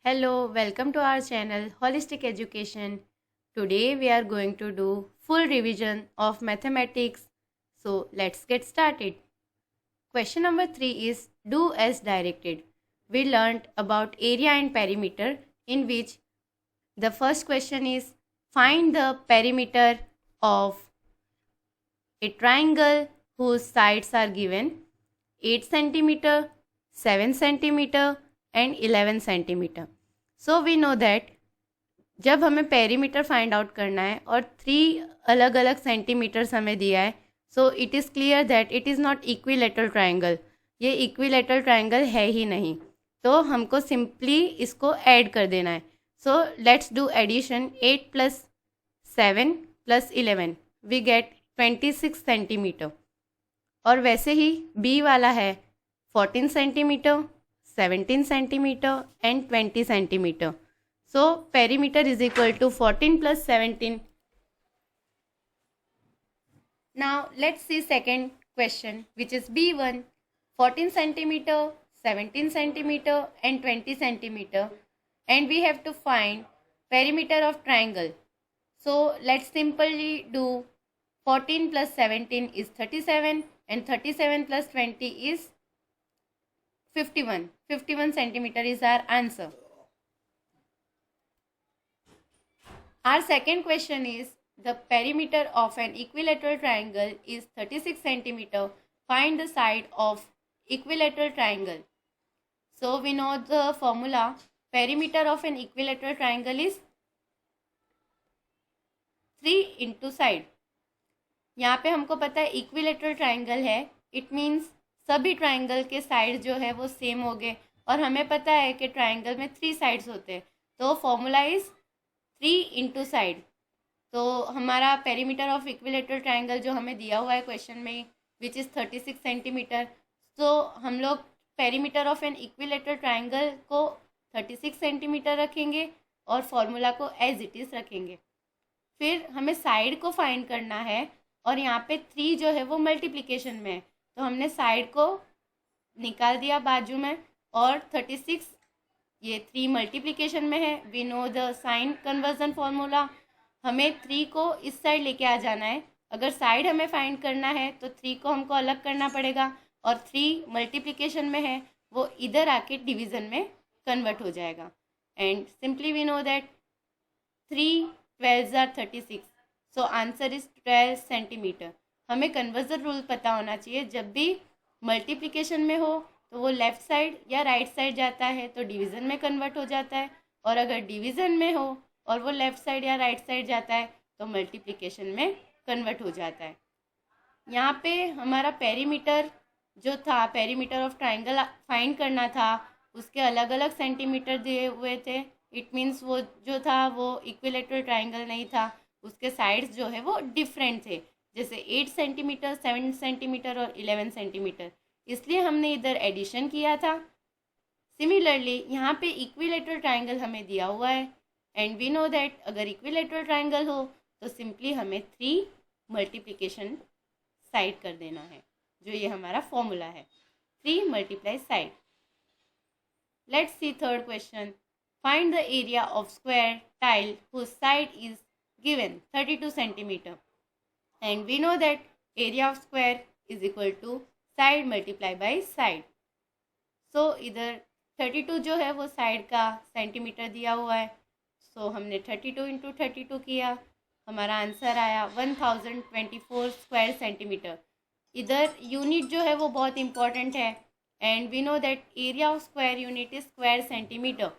Hello, welcome to our channel Holistic Education. Today we are going to do full revision of mathematics. So let's get started. Question number 3 is do as directed. We learned about area and perimeter, in which the first question is find the perimeter of a triangle whose sides are given 8 centimeter, 7 centimeter and 11 centimeter. So we know that जब हमें perimeter find out करना है और 3 अलग अलग centimetres हमें दिया है, so it is clear that it is not equilateral triangle. ये इक्विलेटरल ट्राइंगल है ही नहीं, तो हमको सिंपली इसको ऐड कर देना है. So let's do addition. 8 + 7 + 11 we get 26 centimetre. और वैसे ही बी वाला है 14 centimetre, 17 centimetre and 20 centimetre. So perimeter is equal to 14 plus 17. Now let's see second question, which is B1. 14 centimeter, 17 centimeter and 20 centimeter, and we have to find perimeter of triangle. So let's simply do 14 plus 17 is 37 and 37 plus 20 is 51. 51 centimeter is our answer. Our second question is the perimeter of an equilateral triangle is 36 centimeter. Find the side of equilateral triangle. So we know the formula. Perimeter of an equilateral triangle is 3 into side. यहाँ पे हमको पता है equilateral triangle है, it means सभी triangle के side जो है वो सेम हो गए, और हमें पता है कि ट्राइंगल में 3 साइड्स होते हैं, तो फॉर्मूला इज 3 इंटू साइड. तो हमारा पेरीमीटर ऑफ इक्विलेटरल ट्राइंगल जो हमें दिया हुआ है क्वेश्चन में, विच इज़ 36 सेंटीमीटर. तो हम लोग perimeter of an equilateral triangle को 36 सेंटीमीटर रखेंगे और फॉर्मूला को एज इट इज़ रखेंगे. फिर हमें साइड को फाइंड करना है, और यहाँ पे 3 जो है वो मल्टीप्लिकेशन में है, तो हमने साइड को निकाल दिया बाजू में, और 36 ये 3 मल्टीप्लिकेशन में है. We know the sign conversion formula. हमें 3 को इस साइड लेके आ जाना है. अगर साइड हमें फाइंड करना है तो 3 को हमको अलग करना पड़ेगा, और 3 मल्टीप्लिकेशन में है वो इधर आके डिवीज़न में कन्वर्ट हो जाएगा. And simply we know that 3 12s are 36. So answer is 12 centimetre. हमें कन्वर्जन रूल पता होना चाहिए. जब भी मल्टीप्लिकेशन में हो तो वो लेफ़्ट साइड या राइट साइड जाता है तो डिवीज़न में कन्वर्ट हो जाता है, और अगर डिवीज़न में हो और वो लेफ़्ट साइड या राइट साइड जाता है तो मल्टीप्लिकेशन में कन्वर्ट हो जाता है. यहाँ पे हमारा पेरीमीटर जो था, पेरीमीटर ऑफ ट्राइंगल फाइंड करना था, उसके अलग अलग सेंटीमीटर दिए हुए थे. इट मीन्स वो जो था वो इक्विलेटरल ट्राइंगल नहीं था, उसके साइड्स जो है वो डिफरेंट थे, जैसे 8 सेंटीमीटर, 7 सेंटीमीटर और 11 सेंटीमीटर. इसलिए हमने इधर एडिशन किया था. सिमिलरली यहाँ पे इक्विलेटरल ट्राइंगल हमें दिया हुआ है, एंड वी नो दैट अगर इक्विलेटरल ट्राइंगल हो तो सिंपली हमें 3 मल्टीप्लिकेशन साइड कर देना है, जो ये हमारा फॉर्मूला है, 3 multiply side. Let's see third question. Find the area of square tile whose side is given 32 centimetre, and we know that area of square is equal to side multiply by side. So इधर 32 जो है वो side का centimetre दिया हुआ है, सो हमने 32 into 32 किया, हमारा आंसर आया 1024 स्क्वायर सेंटीमीटर. इधर यूनिट जो है वो बहुत इंपॉर्टेंट है, and we know that area of square unit is square centimetre.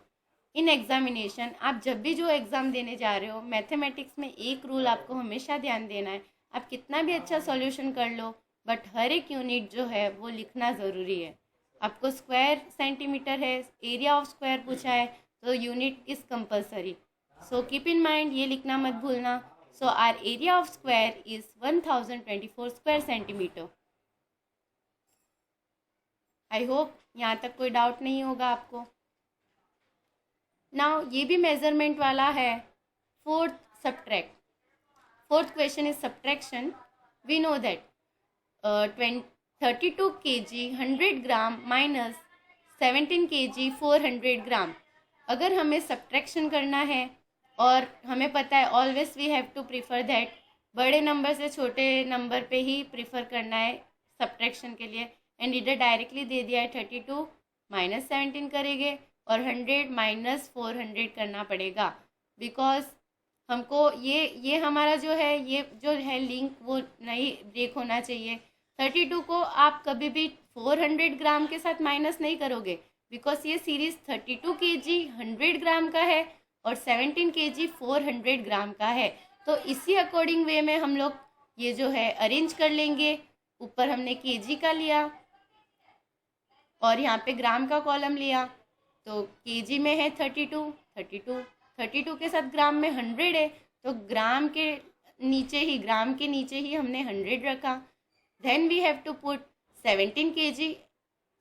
In examination आप जब भी जो एग्ज़ाम देने जा रहे हो, मैथमेटिक्स में एक रूल आपको हमेशा ध्यान देना है. आप कितना भी अच्छा सॉल्यूशन कर लो, बट हर एक यूनिट जो है वो लिखना ज़रूरी है. आपको स्क्वायर सेंटीमीटर है, एरिया ऑफ स्क्वायर पूछा है, तो unit is compulsory. So keep in mind, ये लिखना मत भूलना. So our area of square is 1024 square centimetre. I hope यहाँ तक कोई डाउट नहीं होगा आपको. नाउ ये भी मेजरमेंट वाला है. Fourth subtract. Fourth question is subtraction. We know that 32 kg 100 gram minus 17 kg 400 gram. अगर हमें सब्ट्रैक्शन करना है और हमें पता है always we have to prefer that बड़े नंबर से छोटे नंबर पे ही प्रीफर करना है सब्ट्रैक्शन के लिए, एंड इधर डायरेक्टली दे दिया है 32 माइनस 17 करेंगे और 100 माइनस 400 करना पड़ेगा, बिकॉज हमको ये हमारा ये जो है लिंक वो नहीं ब्रेक होना चाहिए। 32 को आप कभी भी 400 ग्राम के साथ माइनस नहीं करोगे, बिकॉज ये सीरीज 32 kg 100 ग्राम का है और 17 kg 400 ग्राम का है। तो इसी अकॉर्डिंग वे में हम लोग ये जो है अरेंज कर लेंगे। ऊपर हमने kg का लिया और यहाँ पे ग्राम का कॉलम लिया, तो kg में है 32 के साथ ग्राम में 100 है, तो ग्राम के नीचे ही हमने 100 रखा। Then we have to put 17 kg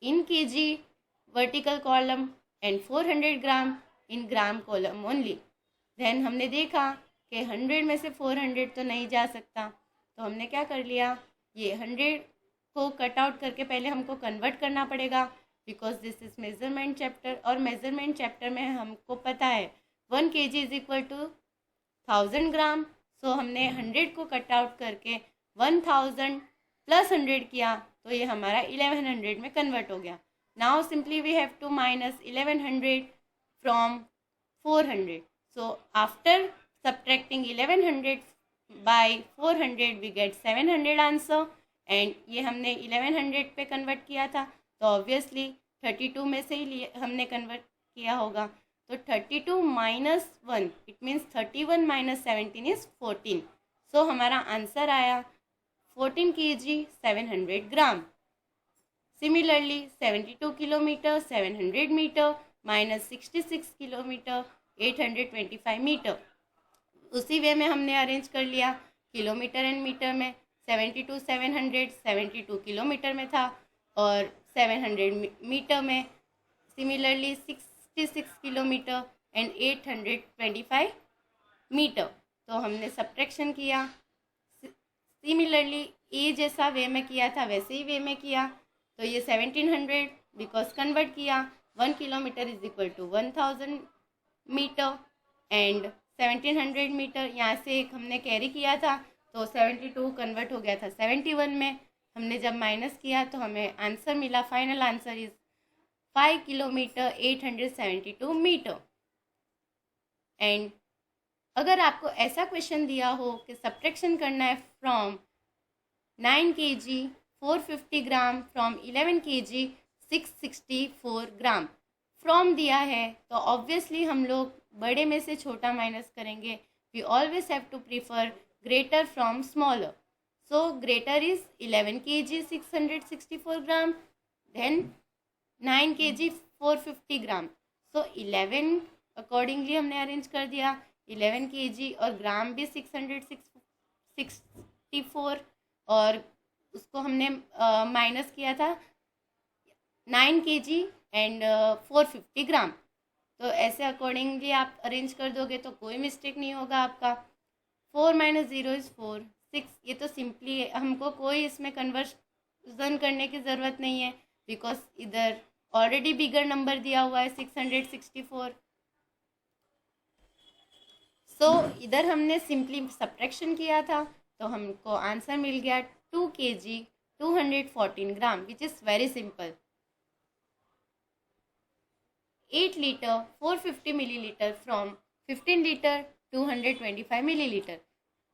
in kg vertical column and 400 gram in gram column only. Then हमने देखा कि 100 में से 400 तो नहीं जा सकता, तो हमने क्या कर लिया, ये 100 को कट आउट करके पहले हमको कन्वर्ट करना पड़ेगा, because this is measurement chapter, और मेजरमेंट चैप्टर में हमको पता है 1 kg इज इक्वल टू 1000 ग्राम। सो हमने 100 को कट आउट करके 1000 प्लस 100 किया, तो ये हमारा 1100 में कन्वर्ट हो गया। Now simply we have to minus 1100 from 400। So after subtracting 1100 by 400 we get 700 answer, and ये हमने 1100 पे कन्वर्ट किया था, तो ऑब्वियसली 32 में से ही हमने कन्वर्ट किया होगा, तो 32 minus 1 it means 31 minus 17 is 14। So हमारा आंसर आया 14 kg 700 gram. Similarly 72 kilometre 700 metre minus 66 kilometre 825 metre, उसी वे में हमने अरेंज कर लिया किलोमीटर एंड मीटर में। 72 किलोमीटर में था और 700 मीटर में। सिमिलरली 66 किलोमीटर एंड 825 मीटर, तो हमने सब्ट्रैक्शन किया। सिमिलरली ए जैसा वे में किया था वैसे ही वे में किया, तो ये 1700 बिकॉज कन्वर्ट किया 1 kilometre is equal to 1000 metre and 1700 metre यहाँ से एक हमने कैरी किया था, तो 72 कन्वर्ट हो गया था 71 में। हमने जब माइनस किया तो हमें आंसर मिला, final answer is 5 kilometre 872 metre. And अगर आपको ऐसा क्वेश्चन दिया हो कि सब्ट्रैक्शन करना है from 9 kg 450 gram from 11 kg 664 gram from दिया है, तो ऑब्वियसली हम लोग बड़े में से छोटा माइनस करेंगे। We always have to prefer greater from smaller. So greater is 11 kg 664 gram, then 9 kg 450 gram. So 11 accordingly हमने अरेंज कर दिया, 11 kg और ग्राम भी 664 और उसको हमने माइनस किया था 9 kg एंड 450 ग्राम। तो ऐसे अकॉर्डिंगली आप अरेंज कर दोगे तो कोई मिस्टेक नहीं होगा आपका। 4 माइनस 0 इज़ 4 6, ये तो सिंपली है, हमको कोई इसमें कन्वर्जन करने की ज़रूरत नहीं है, बिकॉज इधर ऑलरेडी बिगर नंबर दिया हुआ है 664। सो इधर हमने सिंपली सब्ट्रैक्शन किया था, तो हमको आंसर मिल गया 2 kg 214 gram, which is very simple. 8 litre 450 millilitre from 15 litre 225 millilitre.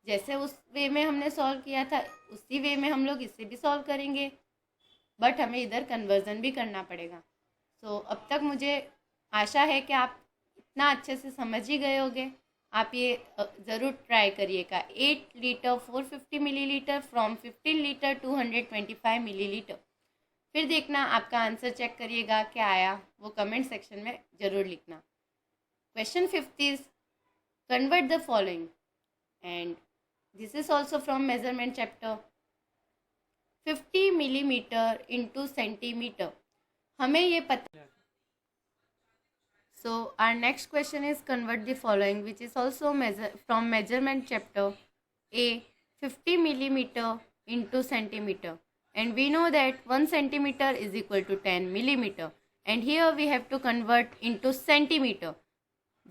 जैसे उस वे में हमने सॉल्व किया था उसी वे में हम लोग इससे भी सॉल्व करेंगे, बट हमें इधर कन्वर्जन भी करना पड़ेगा। सो अब तक मुझे आशा है कि आप इतना अच्छे से समझ ही गए होंगे। आप ये ज़रूर ट्राई करिएगा। 8 litre 450 millilitre from 15 litre 225 millilitre. फिर देखना, आपका आंसर चेक करिएगा क्या आया, वो कमेंट सेक्शन में ज़रूर लिखना। Question 5 is convert the following, and this is also from measurement chapter. 50 millimetre into centimetre, हमें ये पता। So our next question is convert the following, which is also from measurement chapter A, 50 millimeter into centimeter, and we know that 1 centimeter is equal to 10 millimeter, and here we have to convert into centimetre.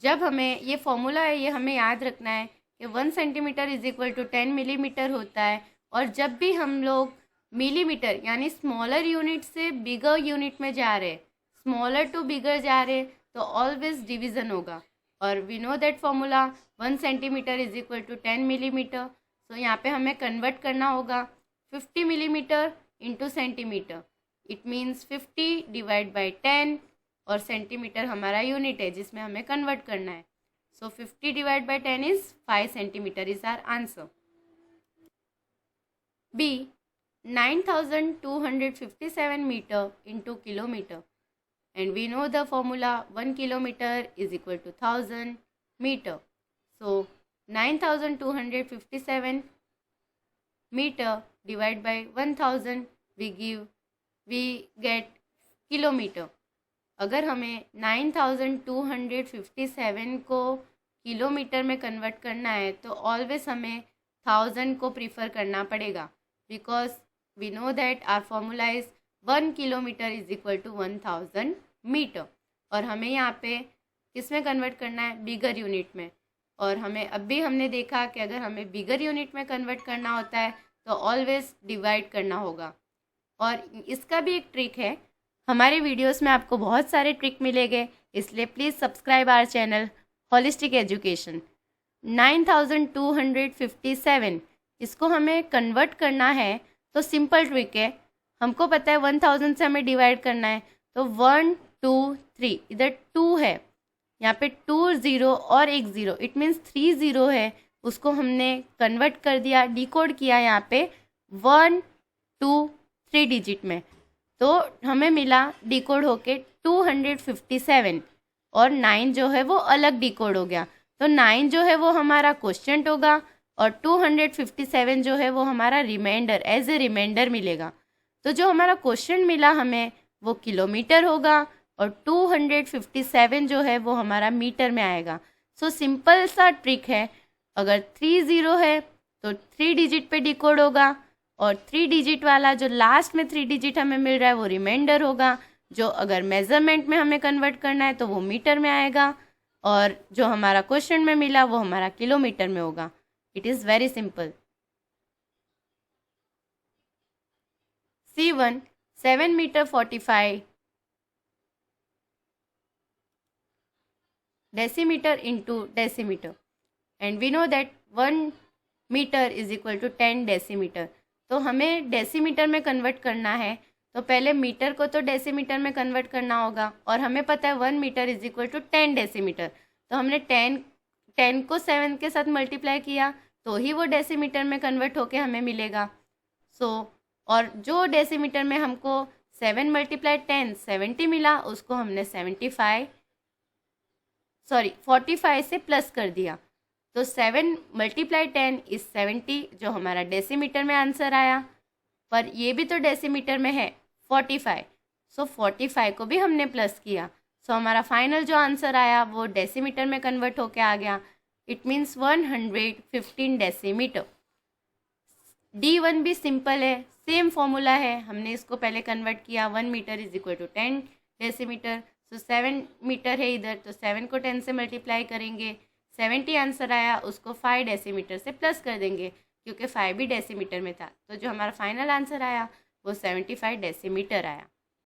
जब हमें ये formula है, ये हमें याद रखना है कि 1 centimetre is equal to 10 millimetre होता है। और जब भी हम लोग मिलीमीटर यानी स्मॉलर यूनिट से बिगर यूनिट में जा रहे, स्मॉलर टू बिगर जा रहे, तो ऑलवेज डिवीज़न होगा। और we know that formula 1 centimetre is equal to 10 millimetre. So यहाँ पे हमें कन्वर्ट करना होगा 50 millimetre into centimetre. It means 50 divide by 10, और सेंटीमीटर हमारा यूनिट है जिसमें हमें कन्वर्ट करना है। So 50 divide by 10 is 5 centimetre is our answer. B 9257 metre into kilometre, and we know the formula 1 kilometer is equal to 1000 meter. So 9257 meter divided by 1000 we get kilometer. अगर हमें 9257 को kilometre में convert करना है तो always हमें 1000 को prefer करना पड़ेगा, because we know that our formula is 1 kilometre is equal to 1000 metre. और हमें यहाँ पे किस में कन्वर्ट करना है, बिगर यूनिट में। और हमें अब भी हमने देखा कि अगर हमें बिगर यूनिट में कन्वर्ट करना होता है तो ऑलवेज डिवाइड करना होगा। और इसका भी एक ट्रिक है, हमारे वीडियोस में आपको बहुत सारे ट्रिक मिलेंगे, इसलिए please subscribe our channel holistic education. 9257 इसको हमें कन्वर्ट करना है तो सिंपल ट्रिक है, हमको पता है 1000 से हमें डिवाइड करना है, तो 1 2 3, इधर 2 है, यहाँ पे 2 0 और एक 0, इट मीन्स 3 0 है, उसको हमने कन्वर्ट कर दिया, डिकोड किया यहाँ पे 1 2 3 डिजिट में, तो हमें मिला डिकोड होके 257। और 9 जो है वो अलग डिकोड हो गया, तो 9 जो है वो हमारा क्वोशिएंट होगा और 257 जो है वो हमारा रिमाइंडर, एज ए रिमाइंडर मिलेगा। तो जो हमारा क्वोशिएंट मिला हमें वो किलोमीटर होगा और 257 जो है वो हमारा मीटर में आएगा। सो सिंपल सा ट्रिक है, अगर 3 0 है तो 3 डिजिट पे डिकोड होगा, और 3 डिजिट वाला जो लास्ट में 3 डिजिट हमें मिल रहा है वो रिमाइंडर होगा, जो अगर मेजरमेंट में हमें कन्वर्ट करना है तो वो मीटर में आएगा, और जो हमारा क्वेश्चन में मिला वो हमारा किलोमीटर में होगा। It is very simple. C1 7 metre 45 decimetre into decimetre, and we know that 1 metre is equal to 10 decimetre. तो हमें डेसीमीटर में कन्वर्ट करना है तो पहले मीटर को तो डेसीमीटर में कन्वर्ट करना होगा, और हमें पता है 1 metre is equal to 10 decimetre, तो हमने 10 को 7 के साथ मल्टीप्लाई किया तो ही वो डेसीमीटर में कन्वर्ट होके हमें मिलेगा। और जो डेसीमीटर में हमको 7 मल्टीप्लाई 10 70 मिला, उसको हमने 45 से प्लस कर दिया, तो 7 मल्टीप्लाई 10 इज 70, जो हमारा डेसीमीटर में आंसर आया। पर ये भी तो डेसीमीटर में है 45, सो 45 को भी हमने प्लस किया, सो हमारा फाइनल जो आंसर आया वो डेसीमीटर में कन्वर्ट होके आ गया। It means 115 decimetre. D1 भी सिंपल है, सेम फॉर्मूला है, हमने इसको पहले कन्वर्ट किया, 1 metre is equal to 10 decimetre, so 7 metre है इधर, तो 7 को 10 से मल्टीप्लाई करेंगे, 70 आंसर आया, उसको 5 डेसीमीटर से प्लस कर देंगे क्योंकि 5 भी डेसीमीटर में था, तो जो हमारा फाइनल आंसर आया वो 75 डेसीमीटर आया।